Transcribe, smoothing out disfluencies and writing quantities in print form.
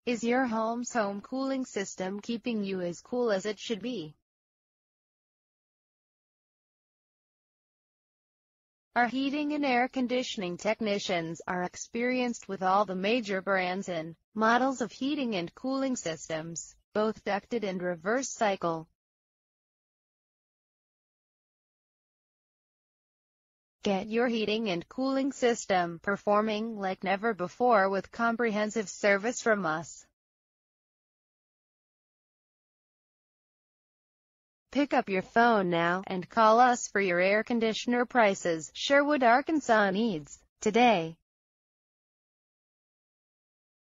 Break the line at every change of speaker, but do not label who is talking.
Is your home's home cooling system keeping you as cool as it should be? Our heating and air conditioning technicians are experienced with all the major brands and models of heating and cooling systems, both ducted and reverse cycle. Get your heating and cooling system performing like never before with comprehensive service from us. Pick up your phone now and call us for your air conditioner prices. Sherwood, Arkansas needs today.